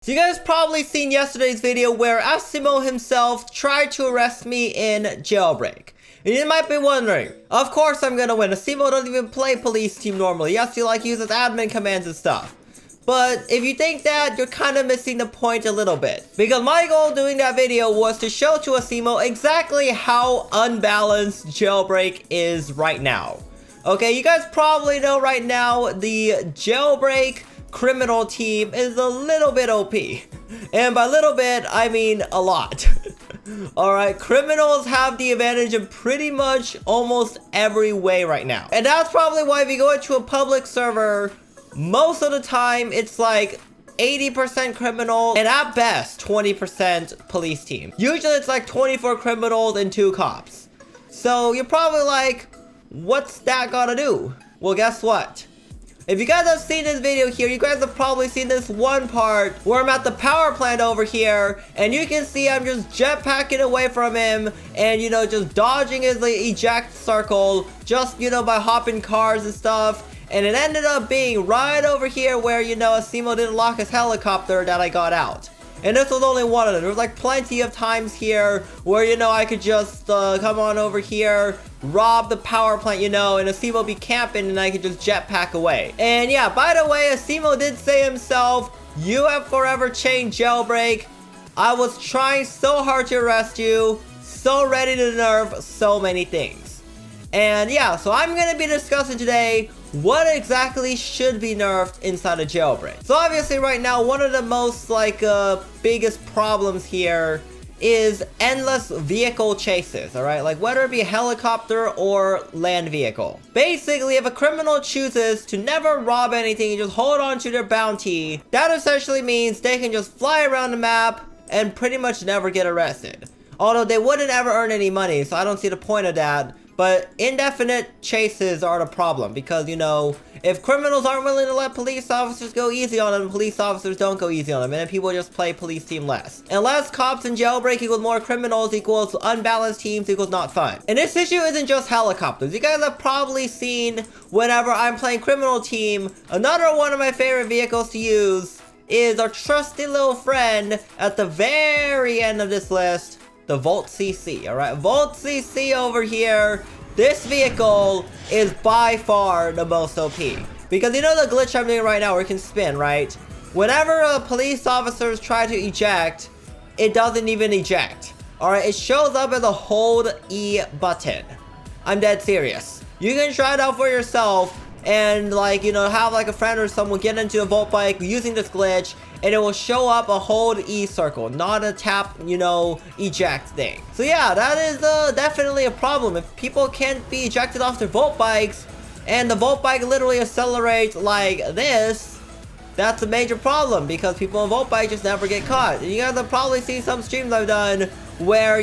So you guys probably seen yesterday's video where Asimo himself tried to arrest me in Jailbreak. And you might be wondering, of course I'm gonna win. Asimo doesn't even play police team normally. Yes, he uses admin commands and stuff. But if you think that, you're kind of missing the point a little bit. Because my goal doing that video was to show to Asimo exactly how unbalanced Jailbreak is right now. Okay, you guys probably know right now the Jailbreak criminal team is a little bit OP. And by little bit, I mean a lot. Alright, criminals have the advantage in pretty much almost every way right now. And that's probably why if you go into a public server, most of the time it's like 80% criminal and at best 20% police team. Usually it's like 24 criminals and 2 cops. So you're probably like, what's that gotta do? Well, guess what? If you guys have seen this video here, you guys have probably seen this one part where I'm at the power plant over here, and you can see I'm just jetpacking away from him and, just dodging his eject circle, just, by hopping cars and stuff. And it ended up being right over here where, Asimo didn't lock his helicopter that I got out. And this was only one of them. There was like plenty of times here where, I could just come on over here, rob the power plant, and Asimo be camping and I could just jetpack away. And yeah, by the way, Asimo did say himself, you have forever changed Jailbreak. I was trying so hard to arrest you, so ready to nerf so many things. And yeah, so I'm going to be discussing today what exactly should be nerfed inside of Jailbreak. So obviously right now, one of the most biggest problems here is endless vehicle chases, alright? Like whether it be a helicopter or land vehicle. Basically, if a criminal chooses to never rob anything and just hold on to their bounty, that essentially means they can just fly around the map and pretty much never get arrested. Although they wouldn't ever earn any money, so I don't see the point of that. But indefinite chases are the problem because, if criminals aren't willing to let police officers go easy on them, police officers don't go easy on them, and then people just play police team less. And less cops in Jailbreak equals more criminals equals unbalanced teams equals not fun. And this issue isn't just helicopters. You guys have probably seen whenever I'm playing criminal team, another one of my favorite vehicles to use is our trusty little friend at the very end of this list, the Volt CC, alright? Volt CC over here, this vehicle is by far the most OP. Because the glitch I'm doing right now where it can spin, right? Whenever police officers try to eject, it doesn't even eject. Alright, it shows up as a hold E button. I'm dead serious. You can try it out for yourself and have a friend or someone get into a Volt bike using this glitch, and it will show up a hold E circle, not a tap, eject thing. So yeah, that is definitely a problem. If people can't be ejected off their Volt bikes, and the Volt bike literally accelerates like this, that's a major problem, because people on Volt bike just never get caught. And you guys have probably seen some streams I've done where,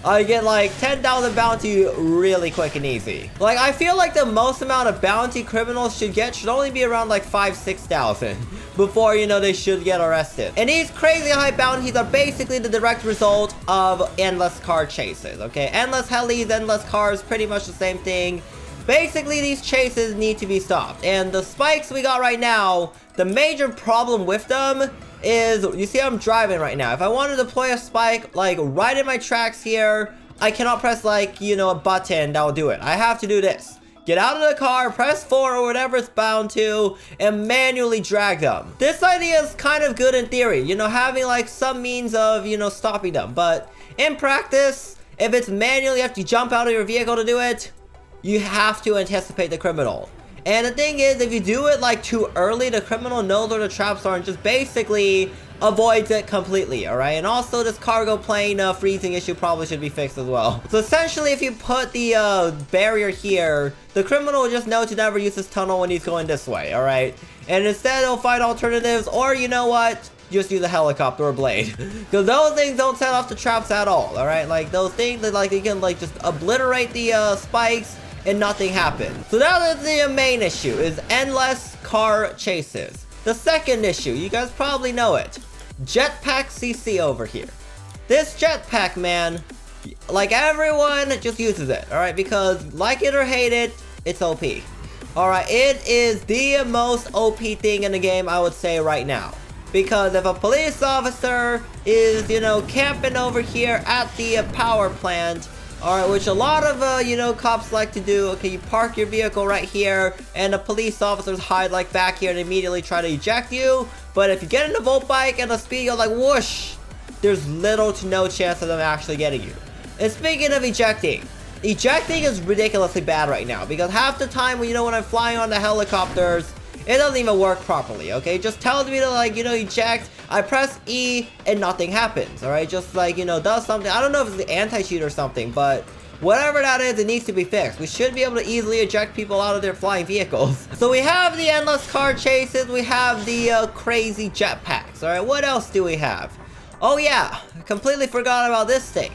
I get like 10,000 bounty really quick and easy. Like, I feel like the most amount of bounty criminals should get should only be around like 5,000-6,000 before, they should get arrested. And these crazy high bounties are basically the direct result of endless car chases, okay? Endless helis, endless cars, pretty much the same thing. Basically, these chases need to be stopped. And the spikes we got right now, the major problem with them is, you see I'm driving right now. If I want to deploy a spike, like, right in my tracks here, I cannot press, a button that will do it. I have to do this. Get out of the car, press 4 or whatever it's bound to, and manually drag them. This idea is kind of good in theory, having, some means of, stopping them. But in practice, if it's manually, you have to jump out of your vehicle to do it, you have to anticipate the criminal. And the thing is, if you do it too early, the criminal knows where the traps are and just basically avoids it completely, alright? And also this cargo plane freezing issue probably should be fixed as well. So essentially, if you put the barrier here, the criminal will just know to never use this tunnel when he's going this way, alright? And instead he'll find alternatives, or you know what? Just use a helicopter or blade. Because those things don't set off the traps at all, alright? Like those things that you can just obliterate the spikes and nothing happens. So that is the main issue, is endless car chases. The second issue, you guys probably know it. Jetpack CC over here. This jetpack, man, everyone just uses it, alright? Because like it or hate it, it's OP. Alright, it is the most OP thing in the game, I would say right now. Because if a police officer is, you know, camping over here at the power plant, alright, which a lot of, you know, cops like to do. Okay, you park your vehicle right here, and the police officers hide, like, back here and immediately try to eject you. But if you get in a Volt bike and the speed goes like whoosh, there's little to no chance of them actually getting you. And speaking of ejecting is ridiculously bad right now. Because half the time, you know, when I'm flying on the helicopters, it doesn't even work properly, okay? Just tells me to, like, you know, eject. I press E and nothing happens, alright? Just, like, you know, does something. I don't know if it's the anti-cheat or something, but whatever that is, it needs to be fixed. We should be able to easily eject people out of their flying vehicles. So we have the endless car chases. We have the crazy jetpacks, alright? What else do we have? Oh, yeah. I completely forgot about this thing.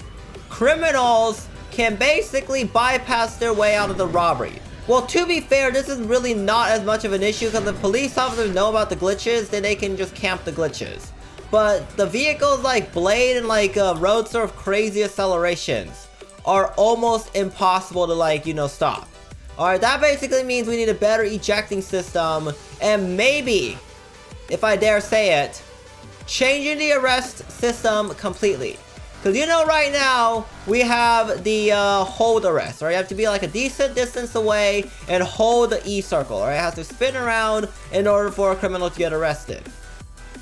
Criminals can basically bypass their way out of the robbery. Well, to be fair, this is really not as much of an issue because if police officers know about the glitches, then they can just camp the glitches. But the vehicles like Blade and like Roadster of crazy accelerations are almost impossible to, like, you know, stop. Alright, that basically means we need a better ejecting system and maybe, if I dare say it, changing the arrest system completely. Because, you know, right now, we have the hold arrest, right? You have to be like a decent distance away and hold the E circle, right? It has to spin around in order for a criminal to get arrested.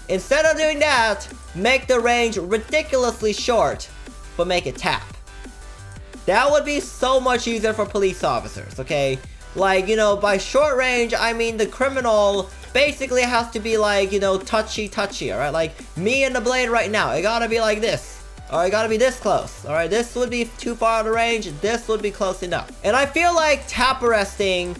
Instead of doing that, make the range ridiculously short, but make it tap. That would be so much easier for police officers, okay? Like, you know, by short range, I mean the criminal basically has to be like, you know, touchy, alright? Like, me and the Blade right now, it gotta be like this. Alright, gotta be this close. Alright, this would be too far out of range. This would be close enough. And I feel like tap arresting,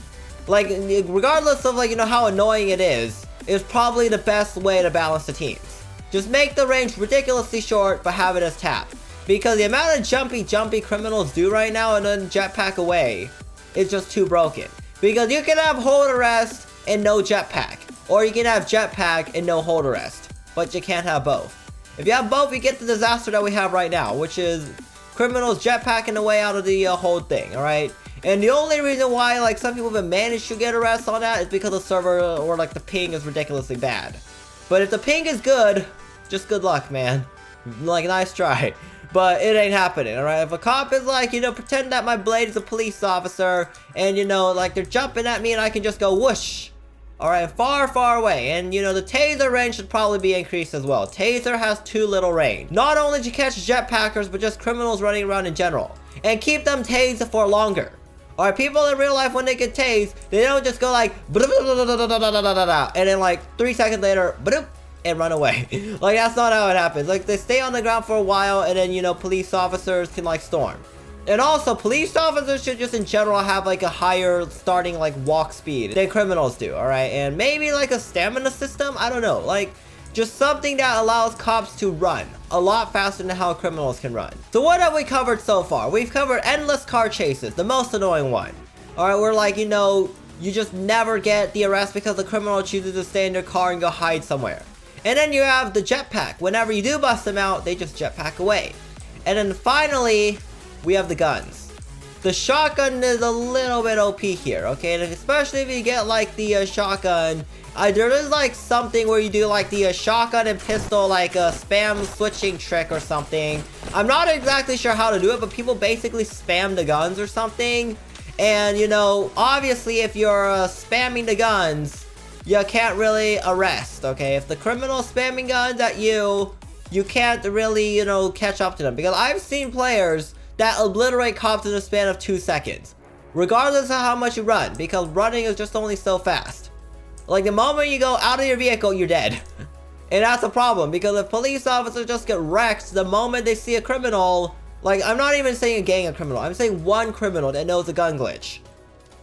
like, regardless of, like, you know, how annoying it is probably the best way to balance the teams. Just make the range ridiculously short, but have it as tap. Because the amount of jumpy criminals do right now and then jetpack away is just too broken. Because you can have hold arrest and no jetpack. Or you can have jetpack and no hold arrest. But you can't have both. If you have both, you get the disaster that we have right now, which is criminals jetpacking the way out of the whole thing, alright? And the only reason why, like, some people have managed to get arrested on that is because the server, or, like, the ping is ridiculously bad. But if the ping is good, just good luck, man. Like, nice try. But it ain't happening, alright? If a cop is like, you know, pretend that my Blade is a police officer, and, you know, like, they're jumping at me and I can just go whoosh. Alright, far away. And, you know, the taser range should probably be increased as well. Taser has too little range. Not only to catch jetpackers, but just criminals running around in general. And keep them tased for longer. Alright, people in real life, when they get tased, they don't just go like, and then like 3 seconds later, and run away. Like, that's not how it happens. Like, they stay on the ground for a while, and then, you know, police officers can, like, storm. And also, police officers should just in general have like a higher starting like walk speed than criminals do, alright? And maybe like a stamina system? I don't know. Like, just something that allows cops to run a lot faster than how criminals can run. So what have we covered so far? We've covered endless car chases, the most annoying one. Alright, we're like, you know, you just never get the arrest because the criminal chooses to stay in their car and go hide somewhere. And then you have the jetpack. Whenever you do bust them out, they just jetpack away. And then finally, we have the guns. The shotgun is a little bit OP here, okay? And especially if you get like the shotgun, there is like something where you do like the shotgun and pistol like a spam switching trick or something. I'm not exactly sure how to do it, but people basically spam the guns or something. And you know, obviously if you're spamming the guns, you can't really arrest, okay? If the criminal's spamming guns at you, you can't really, you know, catch up to them. Because I've seen players that obliterate cops in a span of 2 seconds. Regardless of how much you run, because running is just only so fast. Like, the moment you go out of your vehicle, you're dead. And that's a problem, because if police officers just get wrecked the moment they see a criminal, like, I'm not even saying a gang of criminal, I'm saying one criminal that knows a gun glitch.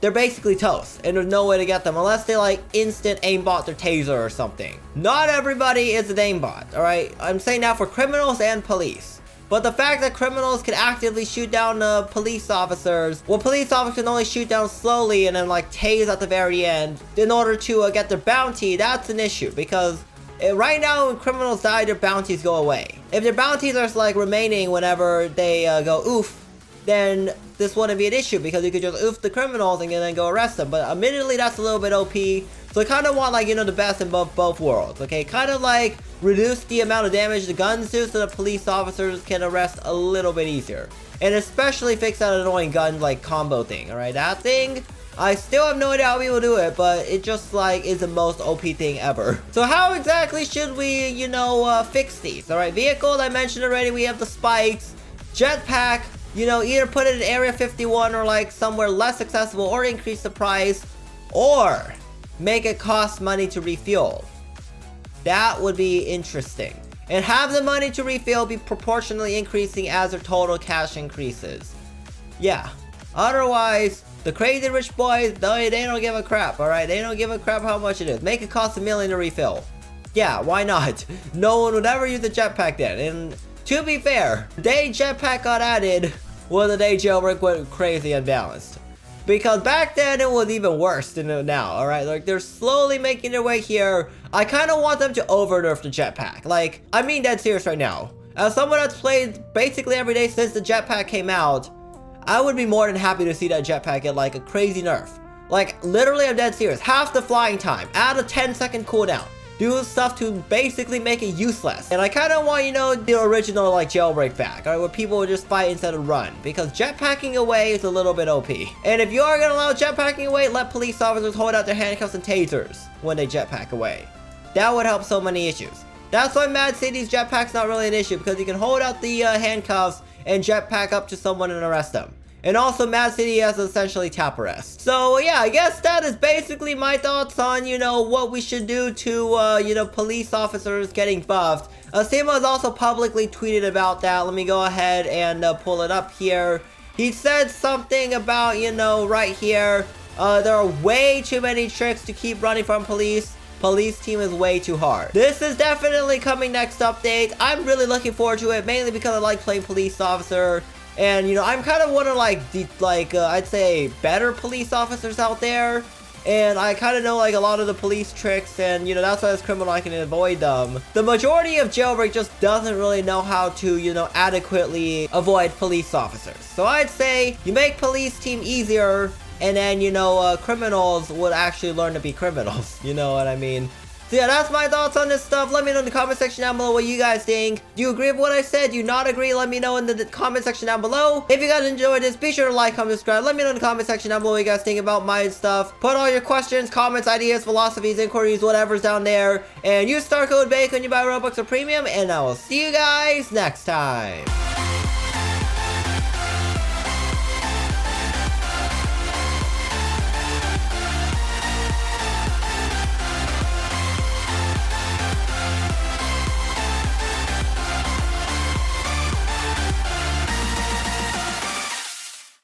They're basically toast, and there's no way to get them unless they, like, instant aimbot their taser or something. Not everybody is an aimbot, alright? I'm saying that for criminals and police. But the fact that criminals can actively shoot down police officers, well, police officers can only shoot down slowly and then like tase at the very end in order to get their bounty, that's an issue. Because right now when criminals die, their bounties go away. If their bounties are like remaining whenever they go oof, then this wouldn't be an issue because you could just oof the criminals and then go arrest them. But admittedly, that's a little bit OP. So I kind of want, like, you know, the best in both worlds, okay? Kind of like reduce the amount of damage the guns do so that police officers can arrest a little bit easier. And especially fix that annoying gun, like, combo thing, alright? That thing, I still have no idea how we will do it, but it just, like, is the most OP thing ever. So how exactly should we, you know, fix these? Alright, vehicle, I mentioned already, we have the spikes. Jetpack, you know, either put it in Area 51 or, like, somewhere less accessible, or increase the price, or make it cost money to refuel. That would be interesting. And have the money to refill be proportionally increasing as their total cash increases. Yeah. Otherwise, the crazy rich boys, they don't give a crap, alright? They don't give a crap how much it is. Make it cost $1 million to refill. Yeah, why not? No one would ever use the jetpack then. And to be fair, the day jetpack got added was the day Jailbreak went crazy unbalanced. Because back then it was even worse than now, alright? Like, they're slowly making their way here. I kind of want them to over-nerf the jetpack. Like, I mean dead serious right now. As someone that's played basically every day since the jetpack came out, I would be more than happy to see that jetpack get, like, a crazy nerf. Like, literally, I'm dead serious. Half the flying time, add a 10-second cooldown. Do stuff to basically make it useless. And I kind of want, you know, the original, like, Jailbreak back, alright, where people would just fight instead of run. Because jetpacking away is a little bit OP. And if you are going to allow jetpacking away, let police officers hold out their handcuffs and tasers when they jetpack away. That would help so many issues. That's why Mad City's jetpack's not really an issue, because you can hold out the handcuffs and jetpack up to someone and arrest them. And also, Mad City has essentially tap arrest. So, yeah, I guess that is basically my thoughts on, you know, what we should do to, you know, police officers getting buffed. Asimo has also publicly tweeted about that. Let me go ahead and pull it up here. He said something about, you know, right here, there are way too many tricks to keep running from police. Police team is way too hard. This is definitely coming next update. I'm really looking forward to it, mainly because I like playing police officer. And, you know, I'm kind of one of, like, I'd say, better police officers out there. And I kind of know, like, a lot of the police tricks, and, you know, that's why as criminal I can avoid them. The majority of Jailbreak just doesn't really know how to, you know, adequately avoid police officers. So I'd say you make police team easier, and then, you know, criminals would actually learn to be criminals. You know what I mean? So yeah, that's my thoughts on this stuff. Let me know in the comment section down below what you guys think. Do you agree with what I said? Do you not agree? Let me know in the comment section down below. If you guys enjoyed this, be sure to like, comment, subscribe. Let me know in the comment section down below what you guys think about my stuff. Put all your questions, comments, ideas, philosophies, inquiries, whatever's down there. And use star code BAKE when you buy Robux or Premium. And I will see you guys next time.